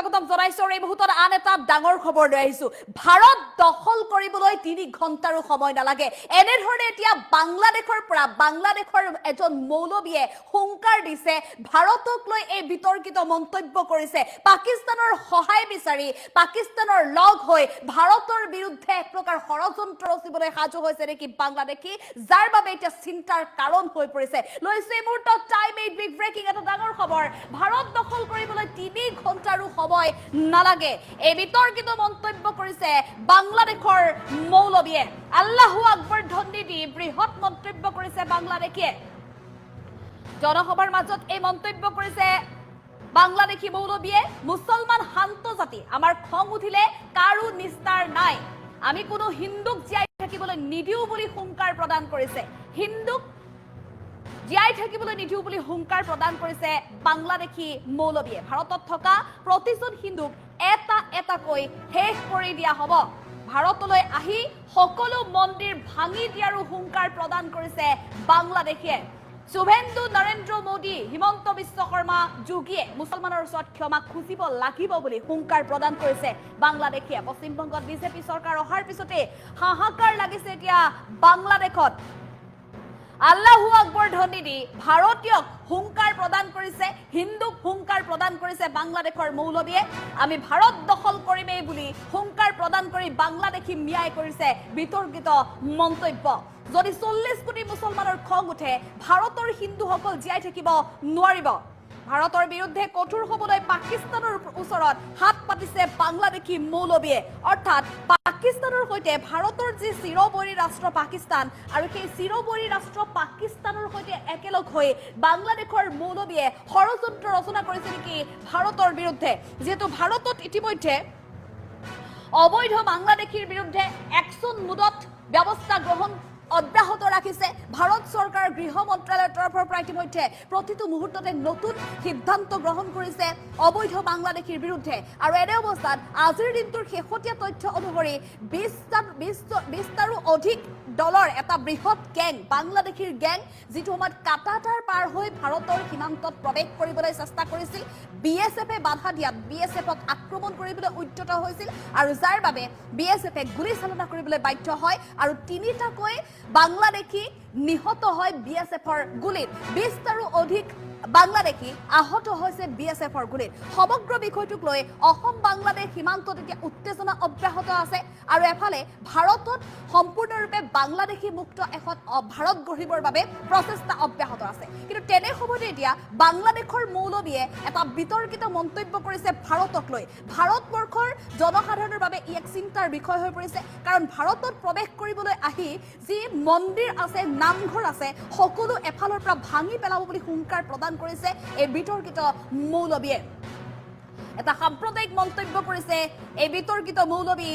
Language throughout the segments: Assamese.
স্বাগতম জনাইছো এই মুহূৰ্তত আন এটা ডাঙৰ খবৰ লৈ আহিছো ভাৰত দখল কৰিবলৈ 3 ঘণ্টাৰো সময় নালাগে এনে ধৰণে এতিয়া বাংলাদেশৰ এজন মৌলবীয়ে হুংকাৰ দিছে ভাৰতক লৈ এই বিতৰ্কিত মন্তব্য কৰিছে পাকিস্তানৰ সহায় বিচাৰি পাকিস্তানৰ লগ হৈ ভাৰতৰ বিৰুদ্ধে এক প্ৰকাৰ ষড়যন্ত্ৰ ৰচিবলৈ সাজু হৈছে নেকি বাংলাদেশী যাৰ বাবে এতিয়া চিন্তাৰ কাৰণ হৈ পৰিছে লৈছে এই মুহূৰ্তত টাইম 8 বিগ ব্ৰেকিং এটা ডাঙৰ খবৰ ভাৰত দখল কৰিবলৈ 3 ঘণ্টাৰো সময় নালাগে এই বিতৰ্কিত মন্তব্য কৰিছে বাংলাদেশৰ মৌলবীয়ে আল্লাহু আকবৰ ধ্বনি দি বৃহৎ মন্তব্য কৰিছে বাংলাদেশীয়ে জনসভাৰ মাজত এই মন্তব্য কৰিছে বাংলাদেশী মৌলবীয়ে মুছলমান শান্ত জাতি আমাৰ খং উঠিলে কাৰো নিস্তাৰ নাই আমি কোনো হিন্দুক জীয়াই থাকিবলৈ নিদিও বুলি হুংকাৰ প্ৰদান কৰিছে হিন্দুক জীয়াই থাকিবলৈ নিদিও বুলি হুংকাৰ প্ৰদান কৰিছে বাংলাদেশী মৌলবীয়ে ভাৰতত থকা প্ৰতিজন হিন্দুক এটাকৈ শেষ কৰি দিয়া হ'ব ভাৰতলৈ আহি সকলো মন্দিৰ ভাঙি দিয়াৰো হুংকাৰ প্ৰদান কৰিছে বাংলাদেশীয়ে শুভেন্দু নৰেন্দ্ৰ মোদী হিমন্ত বিশ্ব শৰ্মা যোগীয়ে মুছলমানৰ ওচৰত ক্ষমা খুজিব লাগিব বুলি হুংকাৰ প্ৰদান কৰিছে বাংলাদেশীয়ে পশ্চিমবংগত বিজেপি চৰকাৰ অহাৰ পিছতে হাহাকাৰ লাগিছে এতিয়া বাংলাদেশত আল্লাহু আকবৰ ধ্বনি দি ভাৰতীয়ক হুংকাৰ প্ৰদান কৰিছে হিন্দুক হুংকাৰ প্ৰদান কৰিছে বাংলাদেশৰ মৌলবীয়ে আমি ভাৰত দখল কৰিমেই বুলি হুংকাৰ প্ৰদান কৰি বাংলাদেশী মিয়াই কৰিছে বিতৰ্কিত মন্তব্য যদি 40 কোটি মুছলমানৰ খং উঠে ভাৰতৰ হিন্দুসকল জীয়াই থাকিব নোৱাৰিব ভাৰতৰ বিৰুদ্ধে কঠোৰ হ'বলৈ পাকিস্তানৰ ওচৰত হাত পাতিছে বাংলাদেশী মৌলবীয়ে অৰ্থাৎ পাকিস্তানৰ সৈতে ভাৰতৰ যি চিৰবৈৰী ৰাষ্ট্ৰ পাকিস্তান আৰু সেই চিৰবৈৰী ৰাষ্ট্ৰ পাকিস্তানৰ সৈতে একেলগ হৈ বাংলাদেশৰ মৌলবীয়ে ষড়যন্ত্ৰ ৰচনা কৰিছে নেকি ভাৰতৰ বিৰুদ্ধে যেহেতু ভাৰতত ইতিমধ্যে অবৈধ বাংলাদেশীৰ বিৰুদ্ধে একশন মুদত ব্যৱস্থা গ্ৰহণ অব্যাহত ৰাখিছে ভাৰত চৰকাৰ গৃহ মন্ত্ৰালয়ৰ তৰফৰ পৰা ইতিমধ্যে প্ৰতিটো মুহূৰ্ততে নতুন সিদ্ধান্ত গ্ৰহণ কৰিছে অবৈধ বাংলাদেশীৰ বিৰুদ্ধে আৰু এনে অৱস্থাত আজিৰ দিনটোৰ শেহতীয়া তথ্য অনুসৰি 20টাৰো অধিক দলৰ এটা বৃহৎ গেং বাংলাদেশীৰ গেং যিটো সময়ত কাটাতাৰ পাৰ হৈ ভাৰতৰ সীমান্তত প্ৰৱেশ কৰিবলৈ চেষ্টা কৰিছিল বিএছএফে বাধা দিয়াত বিএছএফক আক্ৰমণ কৰিবলৈ উদ্যত হৈছিল আৰু যাৰ বাবে বিএছএফে গুলী চালনা কৰিবলৈ বাধ্য হয় আৰু 3টাকৈ বাংলাদেশী নিহত হয় বিএছএফৰ গুলিত 20টাৰো অধিক বাংলাদেশী আহত হৈছে বিএছএফৰ গুলিত সমগ্ৰ বিষয়টোক লৈ অসম বাংলাদেশ সীমান্তত এতিয়া উত্তেজনা অব্যাহত আছে আৰু এফালে ভাৰতত সম্পূৰ্ণৰূপে বাংলাদেশী মুক্ত এখন ভাৰত গঢ়িবৰ বাবে প্ৰচেষ্টা অব্যাহত আছে কিন্তু তেনে সময়তে এতিয়া বাংলাদেশৰ মৌলবীয়ে এটা বিতৰ্কিত মন্তব্য কৰিছে ভাৰতক লৈ ভাৰতবৰ্ষৰ জনসাধাৰণৰ বাবে ই এক চিন্তাৰ বিষয় হৈ পৰিছে কাৰণ ভাৰতত প্ৰৱেশ কৰিবলৈ আহি যি মন্দিৰ আছে নামঘৰ আছে সকলো এফালৰ পৰা ভাঙি পেলাব বুলি হুংকাৰ প্ৰদান কৰিছে এই বিতৰ্কিত মৌলবীয়ে এটা সাম্প্ৰদায়িক মন্তব্য কৰিছে এই বিতৰ্কিত মৌলবী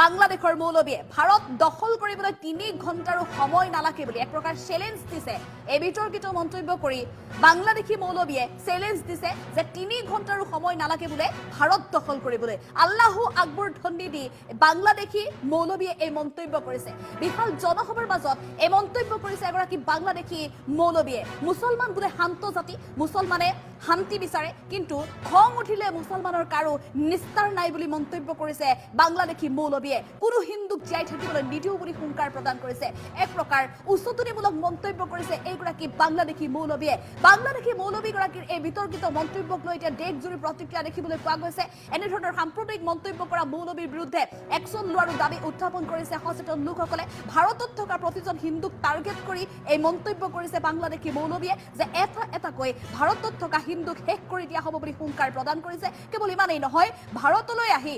বাংলাদেশৰ মৌলবীয়ে ভাৰত দখল কৰিবলৈ 3 ঘণ্টাৰো সময় নালাগে বুলি এক প্ৰকাৰ চ্যালেঞ্জ দিছে এই বিতৰ্কিত মন্তব্য কৰি বাংলাদেশী মৌলবীয়ে চ্যালেঞ্জ দিছে যে 3 ঘণ্টাৰো সময় নালাগে বুলি ভাৰত দখল কৰিবলৈ আল্লাহু আকবৰ ধ্বনি দি বাংলাদেশী মৌলবীয়ে এই মন্তব্য কৰিছে বিশাল জনসভাৰ মাজত এই মন্তব্য কৰিছে এগৰাকী বাংলাদেশী মৌলবীয়ে মুছলমান বোলে শান্ত জাতি মুছলমানে শান্তি বিচাৰে কিন্তু খং উঠিলে মুছলমানৰ কাৰো নিস্তাৰ নাই বুলি মন্তব্য কৰিছে বাংলাদেশী মৌলবীয়ে কোনো হিন্দুক জীয়াই থাকিবলৈ নিদিও বুলি হুংকাৰ প্ৰদান কৰিছে এক প্ৰকাৰ উচতনিমূলক মন্তব্য কৰিছে এইগৰাকী বাংলাদেশী মৌলবীয়ে বাংলাদেশী মৌলবীগৰাকীৰ এই বিতৰ্কিত মন্তব্যক লৈ এতিয়া দেশজুৰি প্ৰতিক্ৰিয়া দেখিবলৈ পোৱা গৈছে এনেধৰণৰ সাম্প্ৰদায়িক মন্তব্য কৰা মৌলবীৰ বিৰুদ্ধে একশন লোৱাৰ দাবী উত্থাপন কৰিছে সচেতন লোকসকলে ভাৰতত থকা প্ৰতিজন হিন্দুক টাৰ্গেট কৰি এই মন্তব্য কৰিছে বাংলাদেশী মৌলবীয়ে যে এটাকৈ ভাৰতত থকা হিন্দুক শেষ কৰি দিয়া হ'ব বুলি হুংকাৰ প্ৰদান কৰিছে কেৱল ইমানেই নহয় ভাৰতলৈ আহি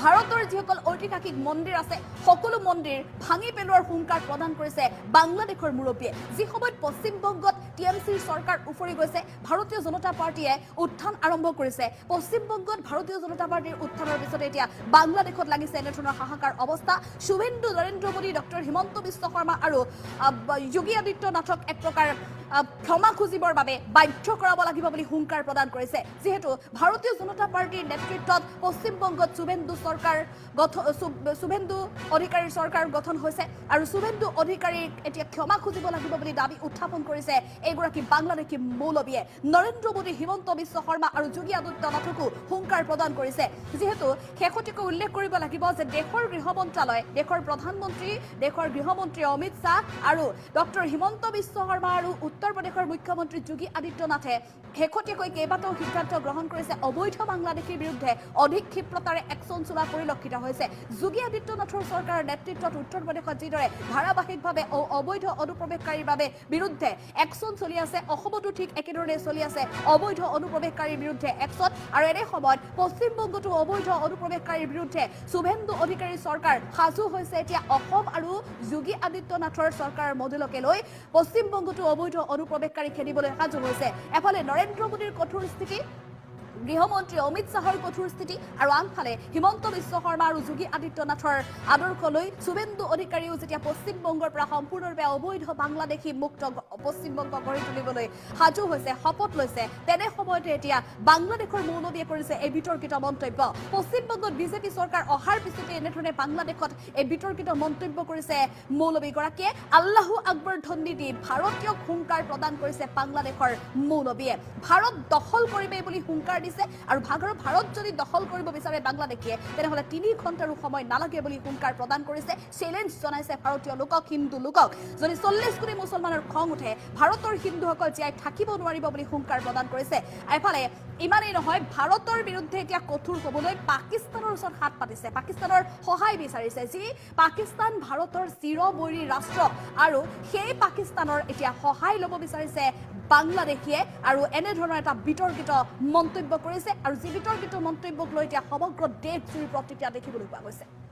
ভাৰতৰ যিসকল ঐতিহাসিক মন্দিৰ আছে সকলো মন্দিৰ ভাঙি পেলোৱাৰ হুংকাৰ প্ৰদান কৰিছে বাংলাদেশৰ মুৰব্বীয়ে যি সময়ত পশ্চিমবংগত টিএমচিৰ চৰকাৰ উফৰি গৈছে ভাৰতীয় জনতা পাৰ্টিয়ে উত্থান আৰম্ভ কৰিছে পশ্চিমবংগত ভাৰতীয় জনতা পাৰ্টিৰ উত্থানৰ পিছতে এতিয়া বাংলাদেশত লাগিছে এনেধৰণৰ হাহাকাৰ অৱস্থা শুভেন্দু নৰেন্দ্ৰ মোদী ডক্টৰ হিমন্ত বিশ্ব শৰ্মা আৰু যোগী আদিত্যনাথক এক প্ৰকাৰ ক্ষমা খুজিবৰ বাবে বাধ্য কৰাব লাগিব বুলি হুংকাৰ প্ৰদান কৰিছে যেহেতু ভাৰতীয় জনতা পাৰ্টিৰ নেতৃত্বত পশ্চিমবংগত শুভেন্দু চৰকাৰ গঠন শুভেন্দু অধিকাৰীৰ চৰকাৰ গঠন হৈছে আৰু শুভেন্দু অধিকাৰীক এতিয়া ক্ষমা খুজিব লাগিব বুলি দাবী উত্থাপন কৰিছে এইগৰাকী বাংলাদেশী মৌলবীয়ে নৰেন্দ্ৰ মোদী হিমন্ত বিশ্ব শৰ্মা আৰু যোগী আদিত্যনাথকো হুংকাৰ প্ৰদান কৰিছে যিহেতু শেহতীয়াকৈ উল্লেখ কৰিব লাগিব যে দেশৰ গৃহ মন্ত্ৰালয় দেশৰ প্ৰধানমন্ত্ৰী দেশৰ গৃহমন্ত্ৰী অমিত শ্বাহ আৰু ডক্টৰ হিমন্ত বিশ্ব শৰ্মা আৰু উত্তৰ প্ৰদেশৰ মুখ্যমন্ত্ৰী যোগী আদিত্যনাথে শেহতীয়াকৈ কেইবাটাও সিদ্ধান্ত গ্ৰহণ কৰিছে অবৈধ বাংলাদেশীৰ বিৰুদ্ধে অধিক ক্ষিপ্ৰতাৰে একশ্যন চলোৱা পৰিলক্ষিত হৈছে যোগী আদিত্যনাথৰ চৰকাৰৰ নেতৃত্বত উত্তৰ প্ৰদেশত যিদৰে ধাৰাবাহিকভাৱে অবৈধ অনুপ্ৰৱেশকাৰীৰ বাবে বিৰুদ্ধে একশ্যন চলি আছে অসমতো ঠিক একেধৰণে চলি আছে অবৈধ অনুপ্ৰৱেশকাৰীৰ বিৰুদ্ধে একশ্যন আৰু এনে সময়ত পশ্চিমবংগতো অবৈধ অনুপ্ৰৱেশকাৰীৰ বিৰুদ্ধে শুভেন্দু অধিকাৰীৰ চৰকাৰ সাজু হৈছে এতিয়া অসম আৰু যোগী আদিত্যনাথৰ চৰকাৰৰ মডেলকে লৈ পশ্চিমবংগতো অবৈধ অনুপ্ৰৱেশকাৰী খেদিবলৈ সাজু হৈছে এফালে নৰেন্দ্ৰ মোদীৰ কঠোৰ স্থিতি গৃহমন্ত্ৰী অমিত শ্বাহৰ কঠোৰ স্থিতি আৰু আনফালে হিমন্ত বিশ্ব শৰ্মা আৰু যোগী আদিত্যনাথৰ আদৰ্শ লৈ শুভেন্দু অধিকাৰীও যেতিয়া পশ্চিমবংগৰ পৰা সম্পূৰ্ণৰূপে অবৈধ বাংলাদেশী মুক্ত পশ্চিমবংগ গঢ়ি তুলিবলৈ সাজু হৈছে শপত লৈছে তেনে সময়তে এতিয়া বাংলাদেশৰ মৌলবীয়ে কৰিছে এই বিতৰ্কিত মন্তব্য পশ্চিমবংগত বিজেপি চৰকাৰ অহাৰ পিছতে এনেধৰণে বাংলাদেশত এই বিতৰ্কিত মন্তব্য কৰিছে মৌলবীগৰাকীয়ে আল্লাহু আকবৰ ধ্বনি দি ভাৰতীয়ক হুংকাৰ প্ৰদান কৰিছে বাংলাদেশৰ মৌলবীয়ে ভাৰত দখল কৰিবে বুলি হুংকাৰ দিছে আৰু ভাৰত যদি দখল কৰিব বিচাৰে বাংলাদেশে তেনেহলে 3 ঘণ্টাৰো সময় নালাগে বুলি হুংকাৰ প্ৰদান কৰিছে চ্যালেঞ্জ জনাইছে ভাৰতীয় লোকক হিন্দু লোকক যদি 40 কোটি মুছলমানৰ খং উঠে ভাৰতৰ হিন্দুসকল জীয়াই থাকিব নোৱাৰিব বুলি হুংকাৰ প্ৰদান কৰিছে এফালে ইমানেই নহয় ভাৰতৰ বিৰুদ্ধে এতিয়া কঠোৰ হ'বলৈ পাকিস্তানৰ ওচৰত হাত পাতিছে পাকিস্তানৰ সহায় বিচাৰিছে যি পাকিস্তান ভাৰতৰ চিৰবৈৰী ৰাষ্ট্ৰ আৰু সেই পাকিস্তানৰ এতিয়া সহায় ল'ব বিচাৰিছে বাংলাদেশে আৰু এনে ধৰণৰ এটা বিতৰ্কিত মন্তব্য কৰিছে আৰু যি বিতৰ্কিত মন্তব্যক লৈ এতিয়া সমগ্ৰ দেশজুৰি প্ৰতিক্ৰিয়া দেখিবলৈ পোৱা গৈছে